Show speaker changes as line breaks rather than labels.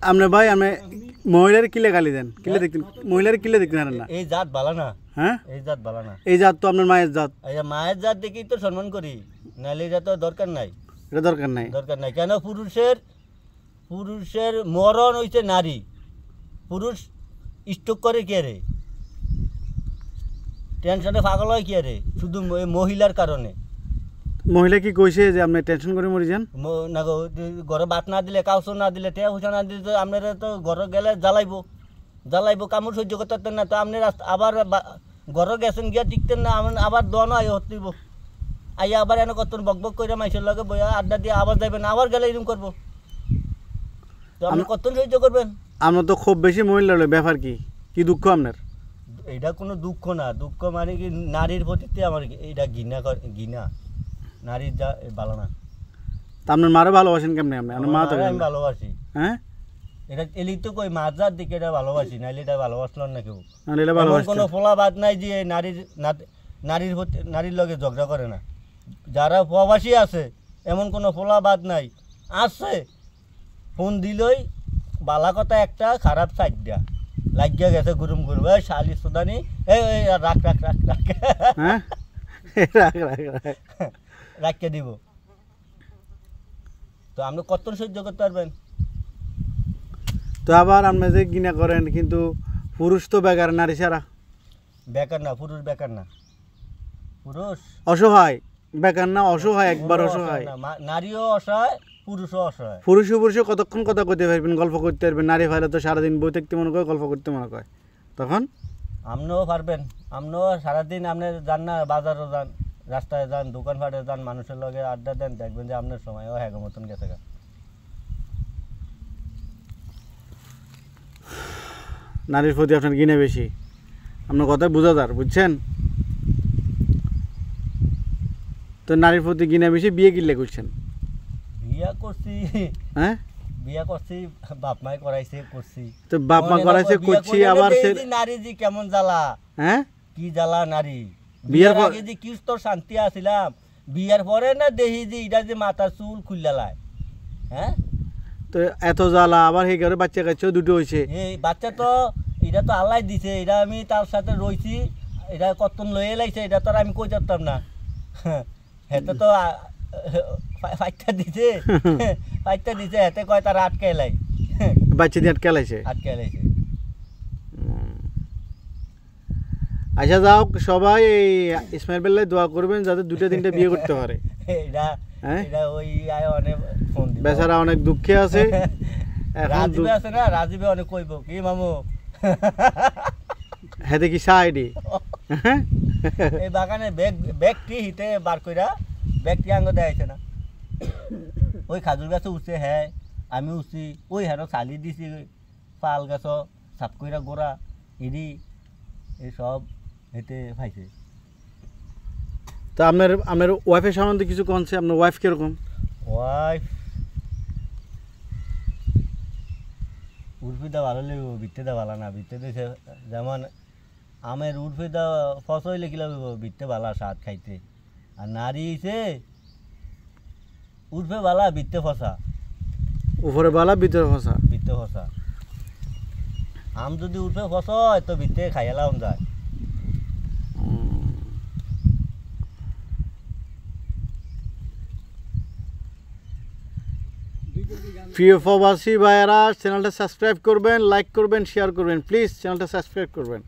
আপনি ভাই আপনি মহিলার কিলে গালি দেন কিলে দেখতেন মহিলার কিলে দেখতেন না
এই জাত ভালো না
হ্যাঁ
এই জাত ভালো না
এই জাত তো আপনার মায়ের জাত
এই মায়ের জাত দেখি তো সম্মান করি নাহলে এটা তো দরকার নাই
এটা দরকার নাই
কেন পুরুষের মরণ হইছে নারী পুরুষ স্ট্রোক করে কে রে টেনশনে পাগল হয় কে রে শুধু মহিলার কারণে
মহিলা কি কইছে যে আপনি টেনশন করে মরি যান
না গো ঘরে ভাত না দিলে কাউসো না দিলে টেয়া পয়সা না দিলে তো আপনারা তো ঘরে গেলে জ্বালাইবো কামড় সহ্য করতে পারতেন না তো আপনি আবার ঘরে গেছেন গিয়া টিকতেন না আবার দন আয় হতিব আইয়া আবার এনে কত বকবক করে মাইসের লগে বইয়া আড্ডা দিয়ে আবার যাবেন আবার গেলে এরকম করবো তো আপনি কত সহ্য করবেন
আমরা তো খুব বেশি মহিলা হলো ব্যাপার কি কি দুঃখ আপনার
এটা কোনো দুঃখ না দুঃখ মানে কি নারীর প্রতি আমার এটা ঘৃণা নারীর যা ভালো না
তা আপনার মারও ভালোবাসেন কেমনে আপনি আপনার মা তো
আমি ভালোবাসি হ্যাঁ এটা এলি তো কই মাজার দিকে এটা ভালোবাসি নাইলে এটা ভালোবাসলাম না কেউ কোনো ফলাবাদ নাই যে নারীর প্রতি নারীর লগে ঝগড়া করে না যারা প্রবাসী আছে এমন কোনো ফলাবাদ নাই আছে ফোন দিলই বালা কথা একটা খারাপ সাইডটা লাগিয়া গেছে গুরুম গুরুম এই শালি সুদানি এই রাখ
হ্যাঁ
রাখকে দিব তো আপনি কত সহ্য করতে পারবেন
তো আবার আপনি যে গিনা করেন কিন্তু পুরুষ তো বেকার নারী ছাড়া
বেকার না পুরুষ বেকার না পুরুষ
অসহায় বেকার না অসহায় একবার অসহায়
নারীও অসহায় পুরুষও অসহায়
পুরুষে কতক্ষণ কথা কইতে পারবেন গল্প করতে পারবেন নারী ফাইলে তো সারাদিন বই থাকতে মনে করে গল্প করতে মনে করে তখন
আপনিও পারবেন আপনিও সারাদিন আপনি যান না বাজারও যান রাস্তায় যান দোকানপাটে যান মানুষের লগে আড্ডা দেন দেখবেন যে আপনার সময়ও হ্যাগো মতন গেছে গা
নারীর প্রতি আপনার গিনে বেশি আপনার কথাই বোঝা যার বুঝছেন তো নারীর প্রতি গিনে বেশি বিয়ে কিনলে করছেন
বিয়া করছি
হ্যাঁ
বিয়া করছি বাপ মাই করাইছে করছি
তো বাপ মা করাইছে করছি আবার
নারী জি কেমন জ্বালা
হ্যাঁ
কি জ্বালা নারী
বিয়ের
আগে যে কি তোর শান্তি আছিলাম বিয়ার পরে না দেখি যে এটা যে মাথার চুল খুললালায় হ্যাঁ
তো এত জ্বালা আবার সেই ঘরে বাচ্চা কাচ্চাও দুটো হয়েছে
এই বাচ্চা তো এটা তো আল্লাহ দিছে এটা আমি তার সাথে রইছি এটা কতন লয়ে লাইছে এটা তো আর আমি কই যাতাম না হেতে তো ফাইটটা দিছে হেতে কয় তার আটকে লাই
বাচ্চা দিয়ে আটকে লাইছে আচ্ছা যাও সবাই এই ইসমাইল বেল্লাই দোয়া করবেন যাতে দুটো তিনটে বিয়ে করতে পারে বেচারা অনেক দুঃখে আছে
রাজীবে আছে না রাজীবে অনেক কইব কি মামু
হেতে কি সাইডি
এই বাগানে ব্যাগটি হিতে বার কইরা ব্যাগটি আঙ্গ দেয়াইছে না ওই খাজুর গাছে উঠছে হ্যাঁ আমি উঠছি ওই হ্যাঁ চালি দিছি পাল গাছ সাপ কইরা গোড়া ইডি এই সব হেতে পাইছে
তা আপনার ওয়াইফের সম্বন্ধে কিছু কনছে আপনার ওয়াইফ কিরকম
ওয়াইফ উর্ফিদা ভালো লাগবে বিত্তেদা ভালো না বিত্তে দিয়েছে যেমন আমের উর্ফিদা ফস হইলে কি লাগবে বিত্তে ভালা স্বাদ খাইতে আর নারী হইছে উর্ফে বালা বিত্তে ফসা
উপরে বালা ভিতরে ফসা
আম যদি উর্ফে ফস হয় তো বিত্তে খাইয়ালাম যায়
প্রিয় প্রবাসী ভাইয়েরা চ্যানেলটা সাবস্ক্রাইব করবেন লাইক করবেন শেয়ার করবেন প্লিজ চ্যানেলটা সাবস্ক্রাইব করবেন